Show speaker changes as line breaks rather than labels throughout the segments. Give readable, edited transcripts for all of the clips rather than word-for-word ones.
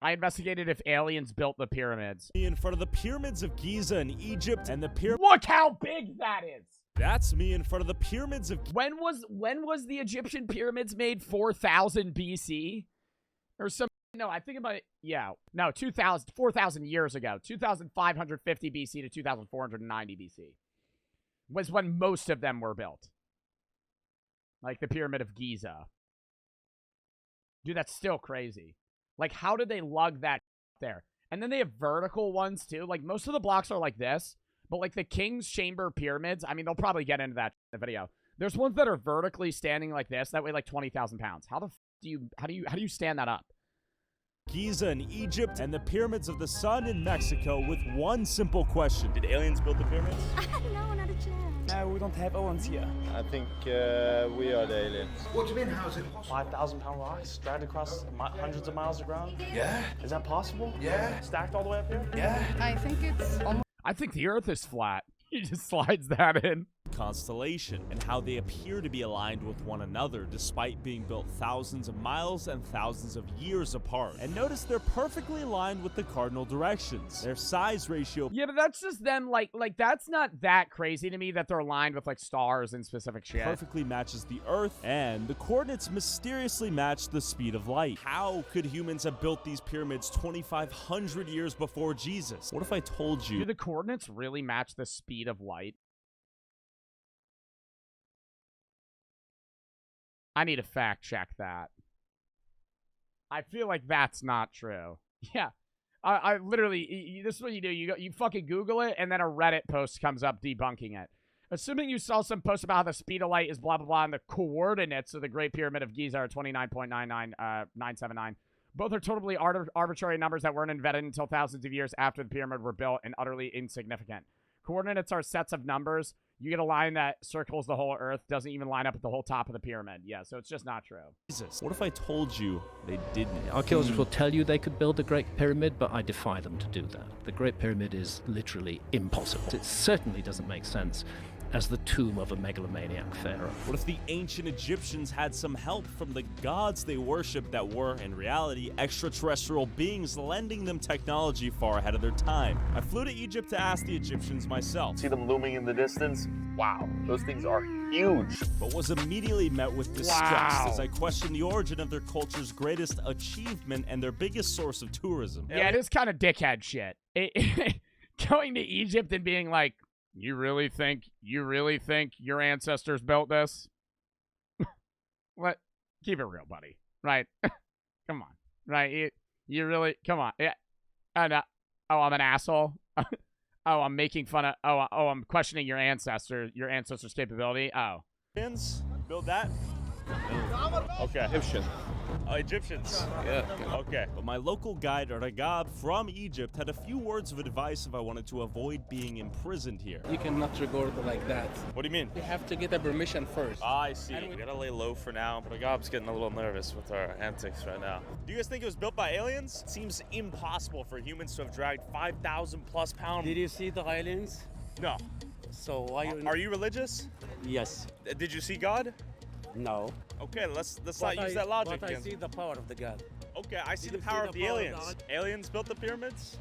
I investigated if aliens built the pyramids.
In front of the pyramids of Giza in Egypt and the pyramid.
Look how big that is.
That's me in front of the pyramids of.
When was the Egyptian pyramids made? 4000 BC or some? No, I think about no 4,000 years ago. 2550 BC to 2490 BC was when most of them were built. Like the Pyramid of Giza. Dude, that's still crazy. Like, how did they lug that there? And then they have vertical ones, too. Like, most of the blocks are like this. But, like, the King's Chamber pyramids, I mean, they'll probably get into that in the video. There's ones that are vertically standing like this. That weigh, like, 20,000 pounds. How do you stand that up?
Giza in Egypt and the pyramids of the sun in Mexico with one simple question. Did aliens build the pyramids?
No, not a chance.
No, we don't have aliens here.
I think we are the aliens.
What do you mean, how is it possible?
5,000-pound rocks dragged across hundreds of miles of ground?
Yeah.
Is that possible?
Yeah.
Stacked all the way up here?
Yeah.
I think it's almost...
I think the Earth is flat. He just slides that in.
Constellation and how they appear to be aligned with one another despite being built thousands of miles and thousands of years apart. And notice they're perfectly aligned with the cardinal directions. Their size ratio.
Yeah, but that's just them, like that's not that crazy to me that they're aligned with, like, stars and specific shit.
Perfectly matches the Earth, and the coordinates mysteriously match the speed of light. How could humans have built these pyramids 2,500 years before Jesus? What if I told you?
Do the coordinates really match the speed of light? I need to fact check that. I feel like that's not true. Yeah. I literally, this is what you do. You fucking Google it, and then a Reddit post comes up debunking it. Assuming you saw some post about how the speed of light is blah, blah, blah, and the coordinates of the Great Pyramid of Giza are 29.99979. Both are totally arbitrary numbers that weren't invented until thousands of years after the pyramid were built and utterly insignificant. Coordinates are sets of numbers. You get a line that circles the whole Earth, doesn't even line up with the whole top of the pyramid. Yeah, so it's just not true.
Jesus. What if I told you they didn't?
Archaeologists will tell you they could build the Great Pyramid, but I defy them to do that. The Great Pyramid is literally impossible. It certainly doesn't make sense as the tomb of a megalomaniac pharaoh.
What if the ancient Egyptians had some help from the gods they worshipped that were, in reality, extraterrestrial beings lending them technology far ahead of their time? I flew to Egypt to ask the Egyptians myself.
See them looming in the distance? Wow, those things are huge.
But was immediately met with disgust as I questioned the origin of their culture's greatest achievement and their biggest source of tourism.
Yeah, it is kind of dickhead shit. Going to Egypt and being like, You really think your ancestors built this? What? Keep it real, buddy. Right? Come on. Right? You really, come on. Yeah. Oh, I'm an asshole. Oh, I'm making fun of, I'm questioning your ancestors' capability. Oh.
Build that? Okay.
Egyptian.
Oh, Egyptians.
Yeah.
Okay. But my local guide, Ragab, from Egypt, had a few words of advice if I wanted to avoid being imprisoned here.
You cannot record like that.
What do you mean?
You have to get a permission first.
I see. We gotta lay low for now. Ragab's getting a little nervous with our antics right now. Do you guys think it was built by aliens? It seems impossible for humans to have dragged 5,000 plus pounds.
Did you see the aliens?
No.
So why
Are you religious?
Yes.
Did you see God?
No.
Okay, let's not use that logic
But I
against
see the power of the God.
Okay, I see
Did
the
you
power
see
of
the
the
power of
aliens.
God?
Aliens built the pyramids?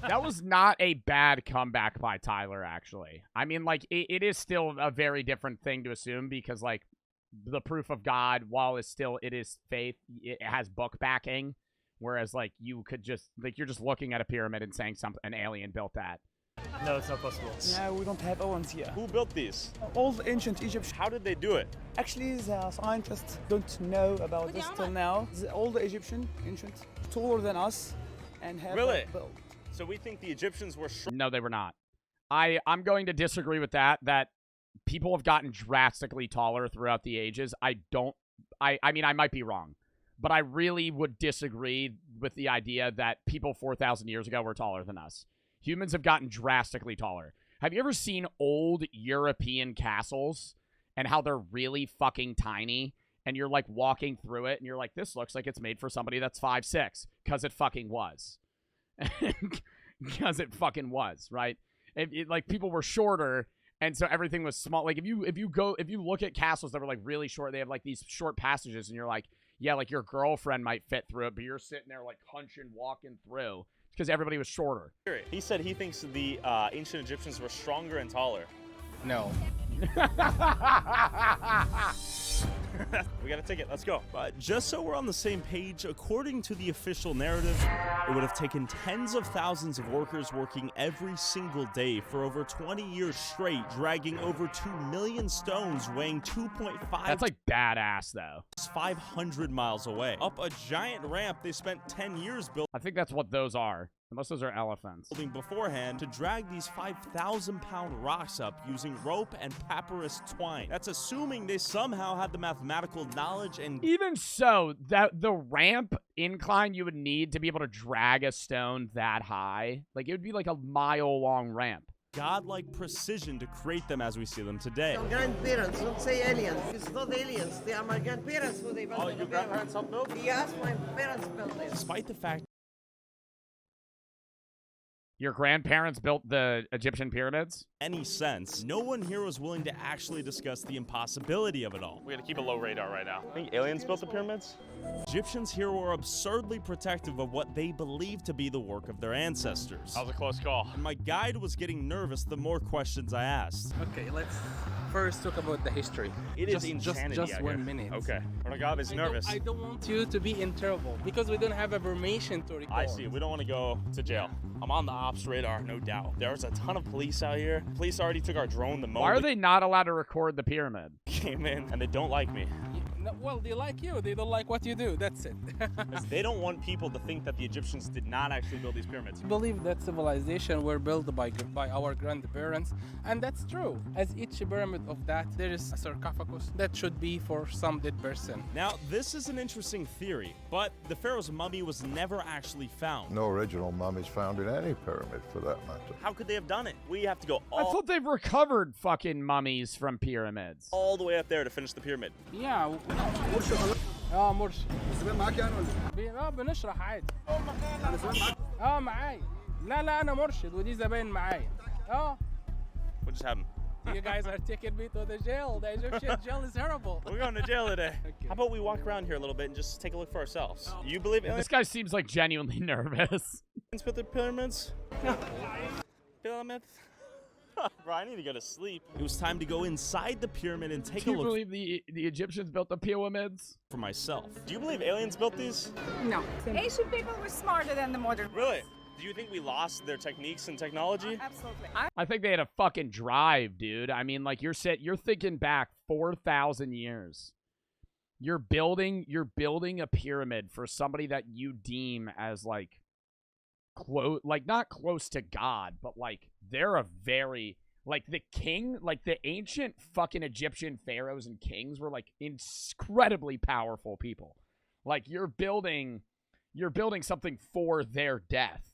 That was not a bad comeback by Tyler, actually. I mean, like, it is still a very different thing to assume because, like, the proof of God, while it is faith, it has book backing. Whereas, like, you could just, like, you're just looking at a pyramid and saying an alien built that.
No, it's not possible. No, we don't have aliens here.
Who built these?
All the ancient Egyptians.
How did they do it?
Actually, the scientists don't know about this till now. All the Egyptian ancient taller than us and have
Really?
built.
So we think the Egyptians were
No, they were not. I'm going to disagree with that people have gotten drastically taller throughout the ages. I mean, I might be wrong, but I really would disagree with the idea that people 4,000 years ago were taller than us. Humans have gotten drastically taller. Have you ever seen old European castles and how they're really fucking tiny? And you're like walking through it and you're like, this looks like it's made for somebody that's 5'6", because it fucking was. Because it fucking was, right? Like people were shorter and so everything was small. Like if you look at castles that were like really short, they have like these short passages and you're like, yeah, like your girlfriend might fit through it, but you're sitting there like hunching, walking through. It's because everybody was shorter.
He said he thinks the ancient Egyptians were stronger and taller.
No.
We got a ticket. Let's go.
But just so we're on the same page, according to the official narrative, it would have taken tens of thousands of workers working every single day for over 20 years straight, dragging over 2 million stones weighing 2.5
That's like badass, though.
500 miles away. Up a giant ramp they spent 10 years
I think that's what those are. Unless those are elephants.
building beforehand to drag these 5,000-pound rocks up using rope and papyrus twine. That's assuming they somehow had the mathematical knowledge and
Even so, that the ramp incline you would need to be able to drag a stone that high, like it would be like a mile-long ramp.
godlike precision to create them as we see them today.
Grandparents, don't say aliens. It's not aliens. They are my grandparents who they built.
Oh, your grandparents helped build?
Yes, my parents built this.
Despite the fact
Your grandparents built the Egyptian pyramids?
any sense, no one here was willing to actually discuss the impossibility of it all.
We gotta keep a low radar right now. I think aliens built the pyramids?
Egyptians here were absurdly protective of what they believed to be the work of their ancestors.
That was a close call.
And my guide was getting nervous the more questions I asked.
Okay, let's first talk about the history.
It is
just
insanity
just
out
1
here.
minute.
Okay. Ragab is nervous.
I don't want you to be in trouble because we don't have a permission to record.
I see. We don't want to go to jail. I'm on the ops radar, no doubt. There's a ton of police out here. Police already took our drone the moment
Why are they not allowed to record the pyramid?
we came in, and they don't like me.
No, well, they like you. They don't like what you do. That's it.
They don't want people to think that the Egyptians did not actually build these pyramids.
I believe that civilization were built by our grandparents, and that's true. As each pyramid of that, there is a sarcophagus that should be for some dead person.
Now, this is an interesting theory, but the pharaoh's mummy was never actually found.
No original mummies found in any pyramid, for that matter.
How could they have done it? We have to go
I thought they've recovered fucking mummies from pyramids.
all the way up there to finish the pyramid.
Yeah. مرشد بنشرح عادي معايا لا انا مرشد ودي زباين معايا
What just happened?
You guys are taking me to the jail. The Egyptian jail is horrible.
We're going to jail today. How about we walk around here a little bit and just take a look for ourselves? You believe aliens
This guy seems like genuinely nervous.
built the pyramids? Pyramids? Bro, I need to go to sleep.
It was time to go inside the pyramid and take
Do
a
you
look
believe the Egyptians built the pyramids?
for myself.
Do you believe aliens built these?
No. Asian people were smarter than the modern.
Really? Do you think we lost their techniques and technology?
Absolutely.
I think they had a fucking drive, dude. I mean, like you're thinking back 4,000 years. You're building a pyramid for somebody that you deem as like not close to God, but like they're a very like the king, like the ancient fucking Egyptian pharaohs and kings were like incredibly powerful people. Like you're building something for their death.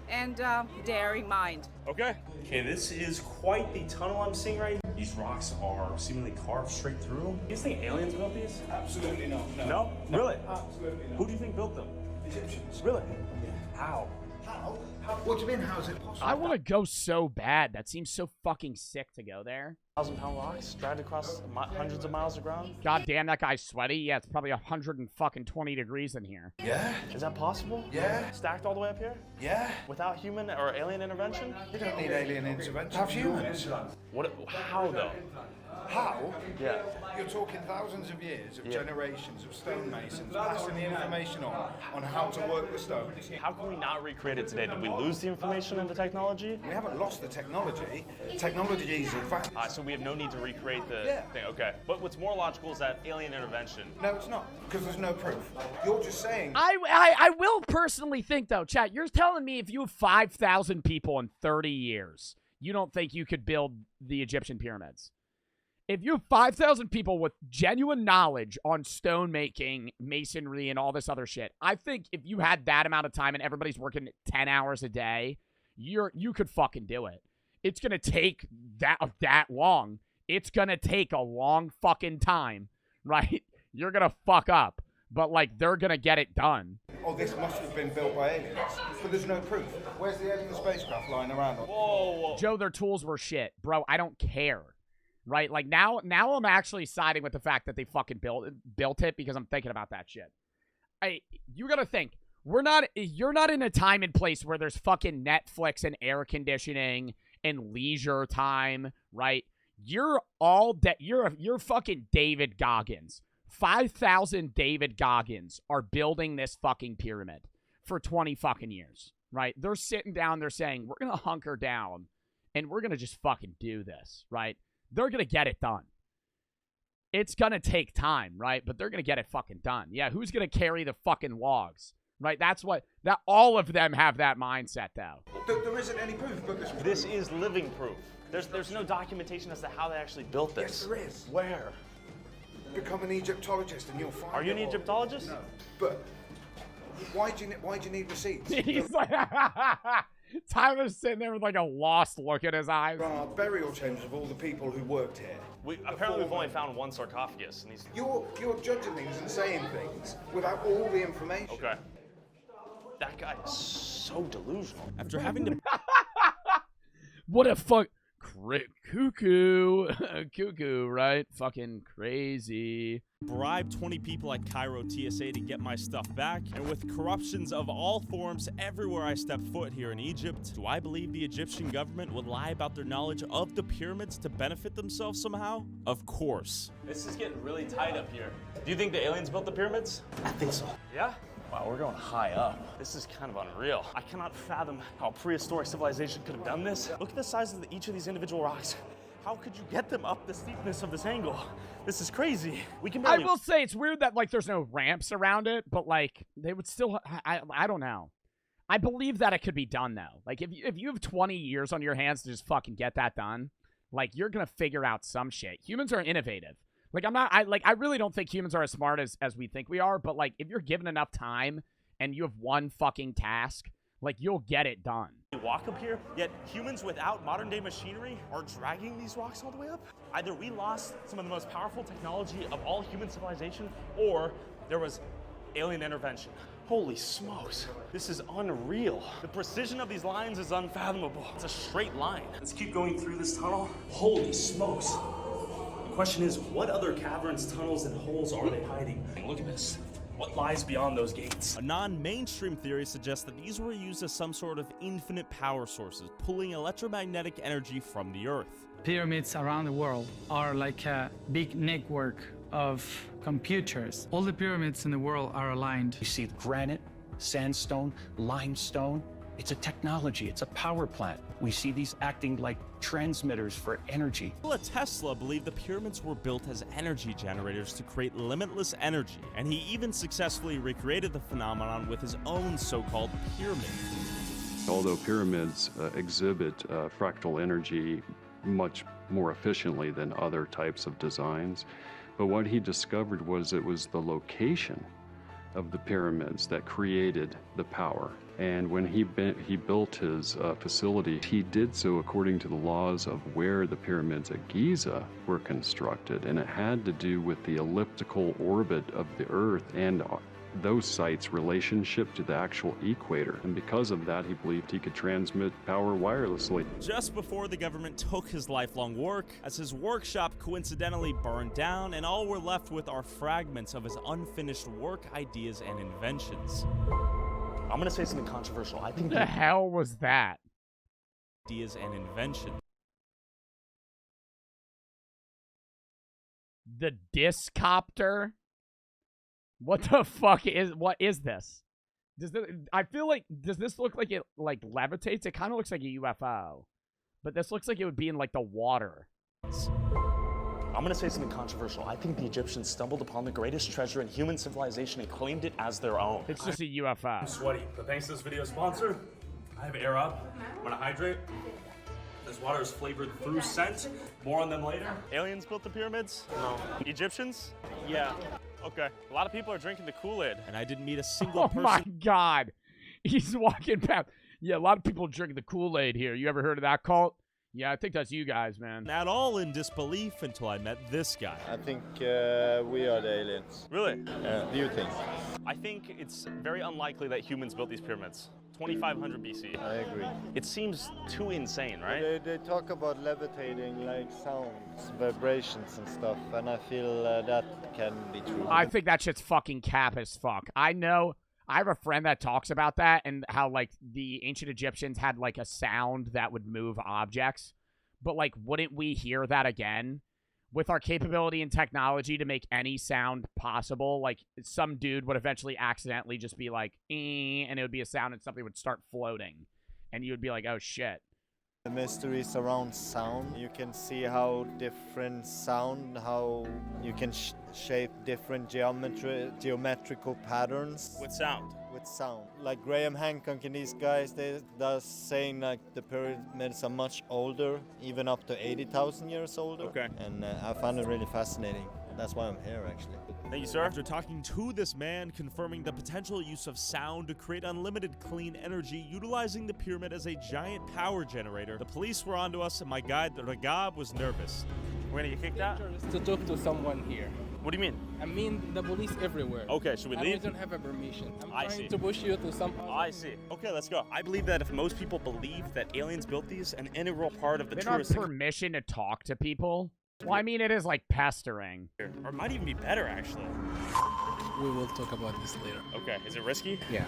And daring mind.
Okay. Okay, this is quite the tunnel I'm seeing right here. These rocks are seemingly carved straight through them. Do you think aliens built these?
Absolutely not. No.
No? Really?
Absolutely not.
Who do you think built them?
Egyptians.
Really? How?
How? What do you mean, how is it possible?
I want to go so bad. That seems so fucking sick to go there.
1,000-pound rocks dragged across hundreds of miles of ground?
God damn, that guy's sweaty. Yeah, it's probably 120 degrees in here.
Yeah?
Is that possible?
Yeah?
Stacked all the way up here?
Yeah?
Without human or alien intervention?
You don't need alien intervention. Have humans.
What? How though?
How?
Yeah.
You're talking thousands of years of generations of stonemasons passing the information on how to work the stones.
How can we not recreate it today? Did we lose the information and the technology?
We haven't lost the technology. Technology is advanced.
So we have no need to recreate the thing. Okay. But what's more logical is that alien intervention.
No, it's not, because there's no proof. You're just saying.
I will personally think, though, chat, you're telling me if you have 5,000 people in 30 years, you don't think you could build the Egyptian pyramids? If you have 5,000 people with genuine knowledge on stone making, masonry, and all this other shit, I think if you had that amount of time and everybody's working 10 hours a day, you could fucking do it. It's going to take that long. It's going to take a long fucking time, right? You're going to fuck up, but, like, they're going to get it done.
Oh, this must have been built by aliens. But there's no proof. Where's the alien spacecraft lying around?
Whoa.
Joe, their tools were shit. Bro, I don't care. right? Like now I'm actually siding with the fact that they fucking built it because I'm thinking about that shit. You gotta think, you're not in a time and place where there's fucking Netflix and air conditioning and leisure time, right? You're you're fucking David Goggins. 5,000 David Goggins are building this fucking pyramid for 20 fucking years, right? They're sitting down, they're saying, we're gonna hunker down and we're gonna just fucking do this, right? They're gonna get it done. It's gonna take time, right? But they're gonna get it fucking done. Yeah, who's gonna carry the fucking logs? Right? All of them have that mindset, though.
There isn't any proof, but
This is living proof. There's no documentation as to how they actually built this.
Yes, there is.
Where?
Become an Egyptologist and you'll find
Are you an
it all.
Egyptologist?
No. But why do you need receipts?
He's like, Tyler's sitting there with like a lost look in his eyes.
There are burial chambers of all the people who worked here.
Apparently we've only found one sarcophagus. And
You're judging things and saying things without all the information.
Okay. That guy is so delusional. After having to...
What a fuck... Cuckoo, right? Fucking crazy.
Bribe 20 people at Cairo TSA to get my stuff back, and with corruptions of all forms everywhere I step foot here in Egypt, do I believe the Egyptian government would lie about their knowledge of the pyramids to benefit themselves somehow? Of course.
This is getting really tight up here. Do you think the aliens built the pyramids?
I think so.
Yeah? Wow, we're going high up. This is kind of unreal. I cannot fathom how prehistoric civilization could have done this. Look at the size of each of these individual rocks. How could you get them up the steepness of this angle? This is crazy. We can barely...
I will say it's weird that like there's no ramps around it, but like they would still. I don't know. I believe that it could be done though. Like if you have 20 years on your hands to just fucking get that done, like you're gonna figure out some shit. Humans are innovative. Like I really don't think humans are as smart as we think we are, but like if you're given enough time and you have one fucking task, like you'll get it done.
Walk up here, yet humans without modern day machinery are dragging these rocks all the way up. Either we lost some of the most powerful technology of all human civilization, or there was alien intervention. Holy smokes, this is unreal. The precision of these lines is unfathomable. It's a straight line. Let's keep going through this tunnel. Holy smokes. The question is, what other caverns, tunnels, and holes are they hiding? Look at this. What lies beyond those gates?
A non-mainstream theory suggests that these were used as some sort of infinite power sources, pulling electromagnetic energy from the Earth.
Pyramids around the world are like a big network of computers. All the pyramids in the world are aligned.
You see granite, sandstone, limestone. It's a technology, it's a power plant. We see these acting like transmitters for energy.
Nikola Tesla believed the pyramids were built as energy generators to create limitless energy, and he even successfully recreated the phenomenon with his own so-called pyramid.
Although pyramids exhibit fractal energy much more efficiently than other types of designs, but what he discovered was it was the location of the pyramids that created the power. And when he built his facility, he did so according to the laws of where the pyramids at Giza were constructed, and it had to do with the elliptical orbit of the Earth and those sites' relationship to the actual equator. And because of that, he believed he could transmit power wirelessly.
Just before the government took his lifelong work, as his workshop coincidentally burned down, and all we're left with are fragments of his unfinished work, ideas, and inventions.
I'm gonna say something controversial. I think
what the hell was that?
Ideas and inventions.
The discopter? What the fuck what is this? I feel like, does this look like it like levitates? It kind of looks like a UFO. But this looks like it would be in like the water.
I'm gonna say something controversial. I think the Egyptians stumbled upon the greatest treasure in human civilization and claimed it as their own.
It's just a UFO.
I'm sweaty, but thanks to this video sponsor, I have air up. I'm gonna hydrate. This water is flavored through scent. More on them later. Aliens built the pyramids? No. Egyptians? Yeah. Okay. A lot of people are drinking the Kool-Aid.
And I didn't meet a single person.
Oh my god. He's walking past. Yeah, a lot of people drinking the Kool-Aid here. You ever heard of that cult? Yeah, I think that's you guys, man.
At all in disbelief until I met this guy.
I think we are the aliens.
Really?
Do you think?
I think it's very unlikely that humans built these pyramids. 2500 BC.
I agree.
It seems too insane, right?
They talk about levitating, like sounds, vibrations and stuff, and I feel that can be true.
I think that shit's fucking cap as fuck. I have a friend that talks about that and how, like, the ancient Egyptians had, like, a sound that would move objects. But, like, wouldn't we hear that again? With our capability and technology to make any sound possible, like, some dude would eventually accidentally just be like, and it would be a sound and something would start floating. And you would be like, oh, shit.
The mysteries around sound, you can see how different sound, how you can shape different geometrical patterns.
With sound.
With sound. Like Graham Hancock and these guys, they're saying like the pyramids are much older, even up to 80,000 years older.
Okay.
And I find it really fascinating. That's why I'm here, actually.
Thank you, sir.
After talking to this man, confirming the potential use of sound to create unlimited clean energy, utilizing the pyramid as a giant power generator, the police were onto us and my guide, Ragab, was nervous.
We're gonna get kicked out?
To talk to someone here.
What do you mean?
I mean the police everywhere.
Okay, should we
And
leave?
we don't have a permission. I'm
I
trying
see.
to push you to some.
I see. Okay, let's go. I believe that if most people believe that aliens built these, an integral part of the
They don't have
touristic...
permission to talk to people? Well, I mean, it is like pestering.
Or it might even be better, actually.
We will talk about this later.
Okay, is it risky?
Yeah.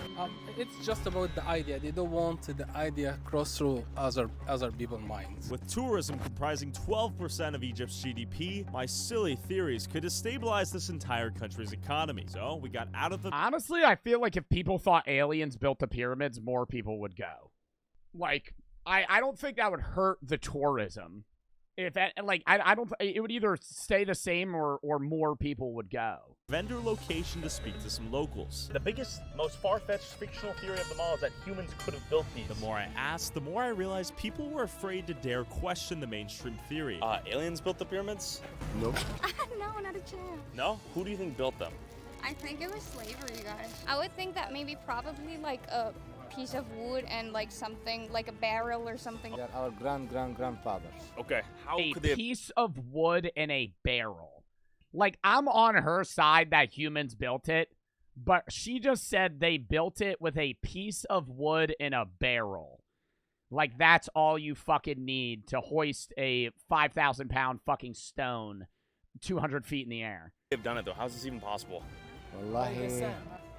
It's just about the idea. They don't want the idea cross through other people's minds.
With tourism comprising 12% of Egypt's GDP, my silly theories could destabilize this entire country's economy. So we got out of the...
Honestly, I feel like if people thought aliens built the pyramids, more people would go. Like, I don't think that would hurt the tourism. If that, like, I don't, it would either stay the same or more people would go.
Vendor location to speak to some locals.
The biggest, most far-fetched fictional theory of them all is that humans could have built these.
The more I asked, the more I realized people were afraid to dare question the mainstream theory.
Aliens built the pyramids?
Nope.
No, not a chance.
No? Who do you think built them?
I think it was slavery, guys. I would think that maybe probably like a piece of wood and like something like a barrel or something.
They're our grandfathers.
Okay, how
A
could they...
piece of wood in a barrel. Like, I'm on her side that humans built it, but she just said they built it with a piece of wood in a barrel. Like, that's all you fucking need to hoist a 5,000-pound fucking stone 200 feet in the air.
They've done it, though. How's this even possible?
Wallahi.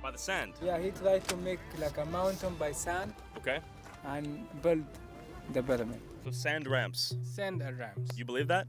By the sand?
Yeah, he tried to make like a mountain by sand
Okay.
and build the pyramid.
So sand ramps.
Sand and ramps.
You believe that?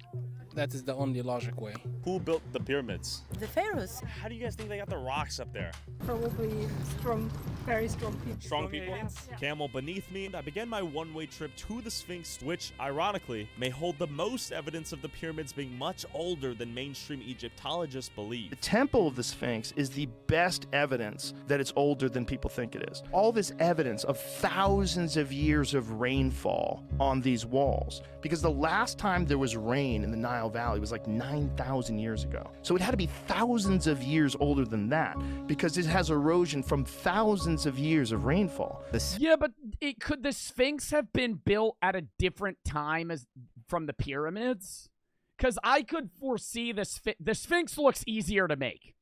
That is the only logic way.
Who built the pyramids?
The pharaohs.
How do you guys think they got the rocks up there?
Probably strong, very strong people.
Strong people?
Camel beneath me, I began my one-way trip to the Sphinx, which, ironically, may hold the most evidence of the pyramids being much older than mainstream Egyptologists believe.
The temple of the Sphinx is the best evidence that it's older than people think it is. All this evidence of thousands of years of rainfall on these walls, because the last time there was rain in the Nile Valley was like 9,000 years ago. So it had to be thousands of years older than that, because it has erosion from thousands of years of rainfall.
Yeah, but could the Sphinx have been built at a different time as from the pyramids? Because I could foresee the Sphinx looks easier to make,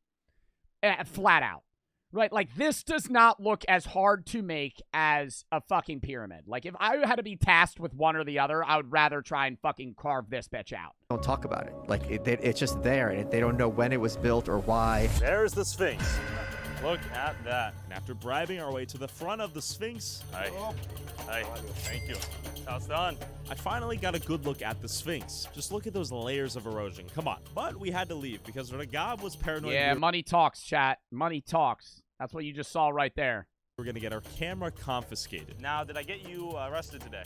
flat out. Right, like, this does not look as hard to make as a fucking pyramid. Like, if I had to be tasked with one or the other, I would rather try and fucking carve this bitch out.
Don't talk about it. Like, it's just there, and they don't know when it was built or why.
There's the Sphinx. Look at that.
And after bribing our way to the front of the Sphinx,
Hi, thank you. That's done.
I finally got a good look at the Sphinx. Just look at those layers of erosion. Come on. But we had to leave because Ragab was paranoid.
Yeah, money talks, chat. Money talks. That's what you just saw right there.
We're going to get our camera confiscated.
Now, did I get you arrested today?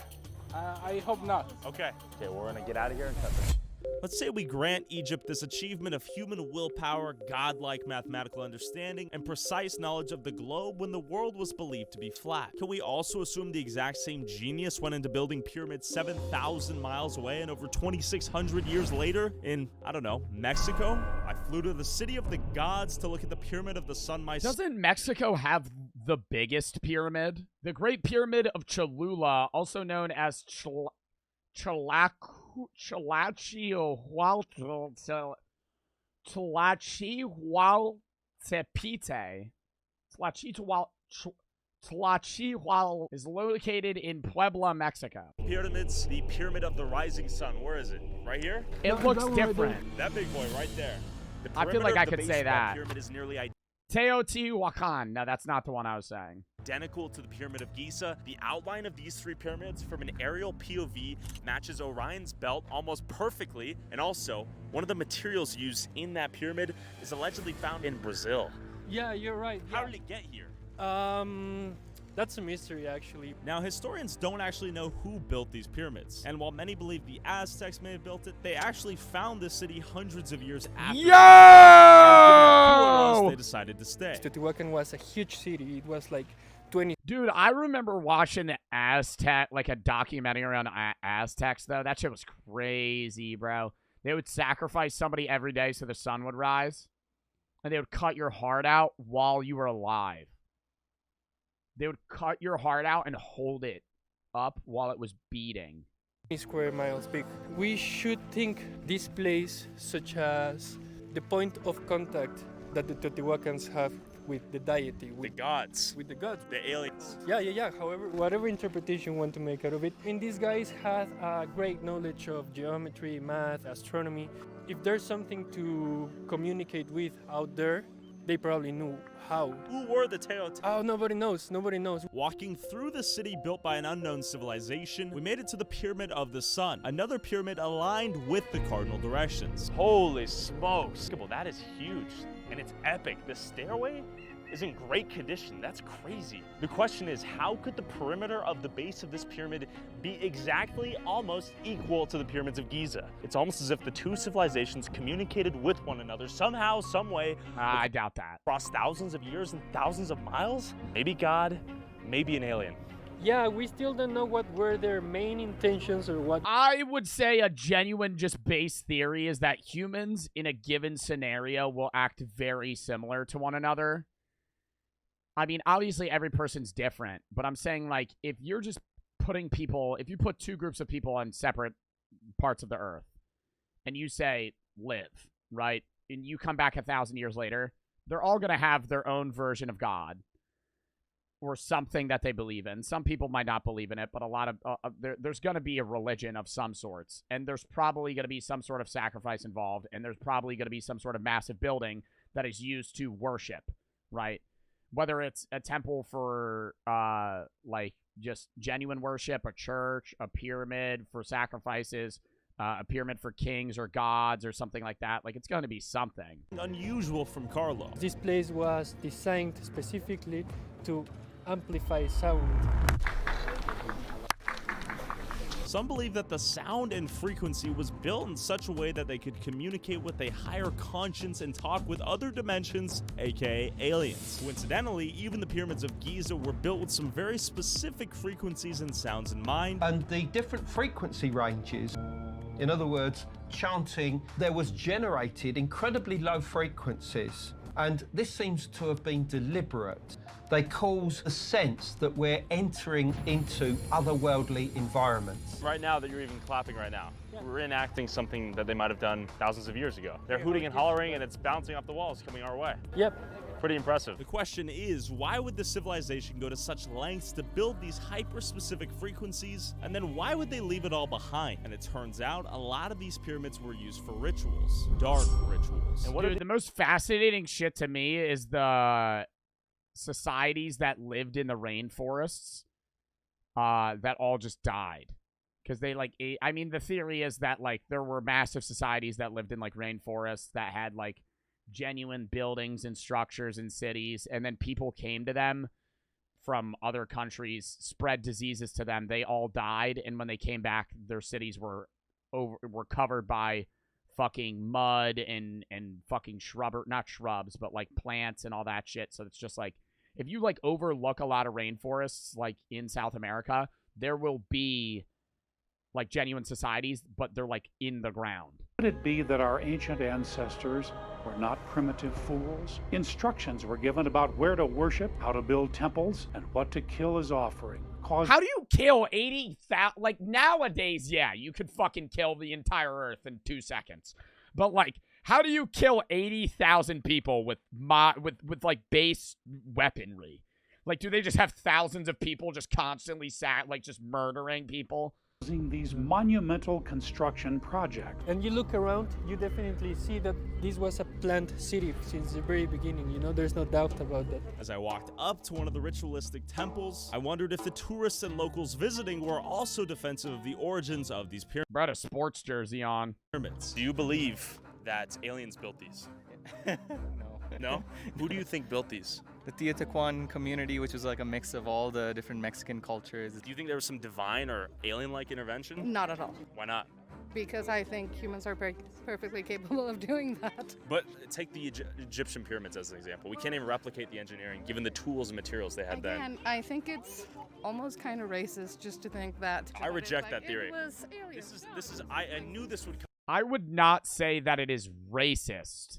I hope not.
Okay. Okay, we're gonna get out of here and cut this.
Let's say we grant Egypt this achievement of human willpower, godlike mathematical understanding, and precise knowledge of the globe when the world was believed to be flat. Can we also assume the exact same genius went into building pyramids 7,000 miles away and over 2,600 years later in, I don't know, Mexico? I flew to the city of the gods to look at the Pyramid of the Sun myself.
Doesn't Mexico have the biggest pyramid? The Great Pyramid of Cholula, also known as Tlachihual is located in Puebla, Mexico.
Pyramids, the Pyramid of the Rising Sun. Where is it? Right here?
It looks different.
That big boy right there. The
I feel like
perimeter
I
of the
could
base
say
of
that.
Pyramid is nearly
Teotihuacan. No, that's not the one I was saying.
identical to the Pyramid of Giza. The outline of these three pyramids from an aerial POV matches Orion's belt almost perfectly. And also, one of the materials used in that pyramid is allegedly found in Brazil.
Yeah, you're right.
How did it get here?
That's a mystery, actually.
Now, historians don't actually know who built these pyramids. And while many believe the Aztecs may have built it, they actually found this city hundreds of years after. They decided to stay.
Teotihuacan was a huge city. It was like 20.
Dude, I remember watching the Aztec, like a documentary around Aztecs, though. That shit was crazy, bro. They would sacrifice somebody every day so the sun would rise. And they would cut your heart out while you were alive. They would cut your heart out and hold it up while it was beating.
Square miles big. We should think this place such as the point of contact that the Teotihuacans have with the deity, with
the gods,
with the gods,
the aliens.
Yeah. However, whatever interpretation you want to make out of it, these guys had a great knowledge of geometry, math, astronomy. If there's something to communicate with out there, they probably knew how.
Who were the Teotihuacans?
Oh, nobody knows. Nobody knows.
Walking through the city built by an unknown civilization, we made it to the Pyramid of the Sun, another pyramid aligned with the cardinal directions.
Holy smokes. Well, that is huge, and it's epic. The stairway is in great condition. That's crazy. The question is, how could the perimeter of the base of this pyramid be exactly almost equal to the pyramids of Giza? It's almost as if the two civilizations communicated with one another somehow, some way.
I doubt that.
Across thousands of years and thousands of miles? Maybe God, maybe an alien.
Yeah, we still don't know what were their main intentions or what.
I would say a genuine just base theory is that humans in a given scenario will act very similar to one another. I mean, obviously every person's different, but I'm saying, like, if you're just putting people, if you put two groups of people on separate parts of the earth and you say live, right? And you come back 1,000 years later, they're all going to have their own version of God or something that they believe in. Some people might not believe in it, but a lot of there's going to be a religion of some sorts, and there's probably going to be some sort of sacrifice involved, and there's probably going to be some sort of massive building that is used to worship, right? Whether it's a temple for, like, just genuine worship, a church, a pyramid for sacrifices, a pyramid for kings or gods or something like that. Like, it's going to be something.
Unusual from Carlo.
This place was designed specifically to amplify sound.
Some believe that the sound and frequency was built in such a way that they could communicate with a higher conscience and talk with other dimensions, aka aliens. Coincidentally, even the pyramids of Giza were built with some very specific frequencies and sounds in mind.
And the different frequency ranges, in other words, chanting, there was generated incredibly low frequencies. And this seems to have been deliberate. They cause a sense that we're entering into otherworldly environments.
Right now that you're even clapping right now, we're enacting something that they might have done thousands of years ago. They're hooting and hollering and it's bouncing off the walls coming our way.
Yep.
Pretty impressive.
The question is, why would the civilization go to such lengths to build these hyper-specific frequencies, and then why would they leave it all behind? And it turns out a lot of these pyramids were used for rituals, dark rituals.
And dude, the most fascinating shit to me is the societies that lived in the rainforests that all just died. Because they, like, I mean, the theory is that, like, there were massive societies that lived in, like, rainforests that had, like, genuine buildings and structures and cities, and then people came to them from other countries, spread diseases to them. They all died, and when they came back, their cities were covered by fucking mud and fucking not shrubs, but like plants and all that shit. So it's just like, if you like overlook a lot of rainforests, like in South America, there will be like genuine societies, but they're like in the ground.
Could it be that our ancient ancestors were not primitive fools? Instructions were given about where to worship, how to build temples, and what to kill as offering.
How do you kill 80,000? Like, nowadays, yeah, you could fucking kill the entire Earth in 2 seconds. But, like, how do you kill 80,000 people with like, base weaponry? Like, do they just have thousands of people just constantly just murdering people?
These monumental construction projects.
And you look around, you definitely see that this was a planned city since the very beginning. You know, there's no doubt about that.
As I walked up to one of the ritualistic temples, I wondered if the tourists and locals visiting were also defensive of the origins of these pyramids.
Brought a sports jersey on.
Do you believe that aliens built these?
No.
No? Who do you think built these?
The Teotihuacan community, which was like a mix of all the different Mexican cultures.
Do you think there was some divine or alien-like intervention?
Not at all.
Why not?
Because I think humans are perfectly capable of doing that.
But take the Egyptian pyramids as an example. We can't even replicate the engineering given the tools and materials they had then.
Again, I think it's almost kind of racist just to think that.
I reject that theory.
It was aliens.
I knew this would come.
I would not say that it is racist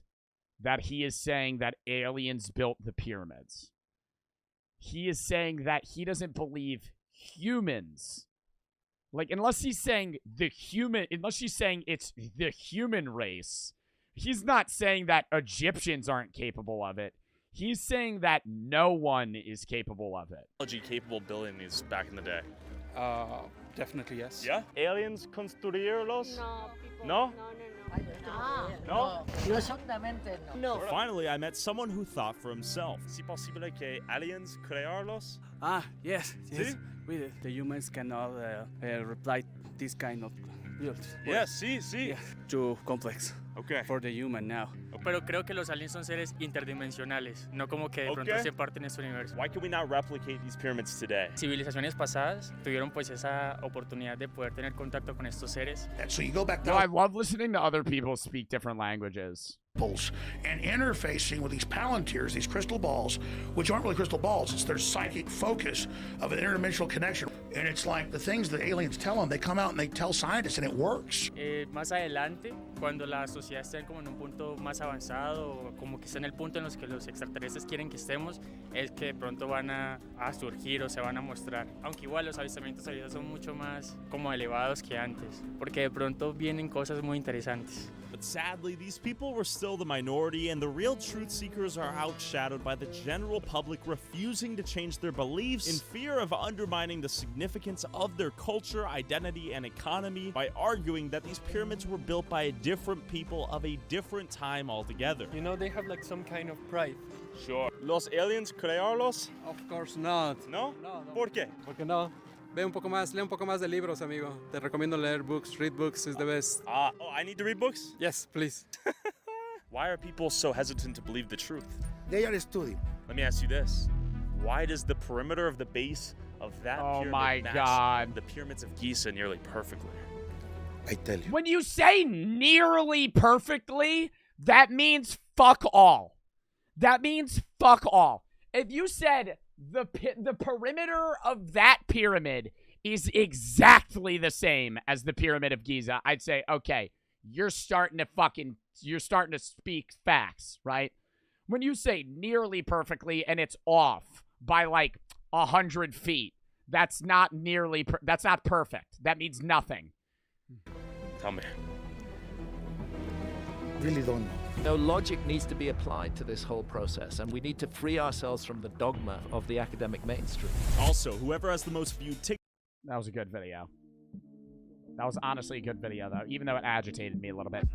that he is saying that aliens built the pyramids. He is saying that he doesn't believe humans. Like, unless he's saying it's the human race, he's not saying that Egyptians aren't capable of it. He's saying that no one is capable of it.
Technology capable of building these back in the day.
Definitely yes.
Yeah? Aliens construirlos?
No.
No? No?
No.
Finally, I met someone who thought for himself.
¿Es posible que aliens crearlos?
Yes.
Sí?
We did. The humans cannot reply this kind of build.
Yes, sí.
Yeah. Too complex.
Okay.
For the human now.
Pero creo que los aliens son seres interdimensionales, no como que de pronto se parten en este universo.
Why can we not replicate these pyramids today?
Civilizaciones pasadas tuvieron pues esa oportunidad de poder tener contacto con estos seres.
So you go back
No, I love listening to other people speak different languages.
And interfacing with these palantirs, these crystal balls, which aren't really crystal balls, it's their psychic focus of an interdimensional connection. And it's like the things that aliens tell them, they come out and they tell scientists and it works.
Más adelante, cuando la sociedad esté como en un punto más avanzado, o como que está en el punto en los que los extraterrestres quieren que estemos, es que de pronto van a surgir o se van a mostrar. Aunque igual los avistamientos ahorita son mucho más como elevados que antes, porque de pronto vienen cosas muy interesantes.
But sadly, these people were still the minority, and the real truth seekers are outshadowed by the general public refusing to change their beliefs in fear of undermining the significance of their culture, identity, and economy by arguing that these pyramids were built by a different people of a different time altogether.
You know, they have like some kind of pride.
Sure. ¿Los aliens crearlos?
Of course not.
¿No?
No.
¿Por qué?
Porque no. Lee un poco más de libros, amigo. Te recomiendo leer books. Read books is the best.
I need to read books?
Yes, please.
Why are people so hesitant to believe the truth?
They are studying.
Let me ask you this. Why does the perimeter of the base of that pyramid match the pyramids of Giza nearly perfectly?
I tell you.
When you say nearly perfectly, that means fuck all. That means fuck all. If you said the perimeter of that pyramid is exactly the same as the Pyramid of Giza, I'd say, okay, you're starting to speak facts, right? When you say nearly perfectly and it's off by like 100 feet, that's not perfect. That means nothing.
Tell me.
Really don't know.
No, logic needs to be applied to this whole process, and we need to free ourselves from the dogma of the academic mainstream.
Also, whoever has the most viewed
That was a good video. That was honestly a good video, though, even though it agitated me a little bit.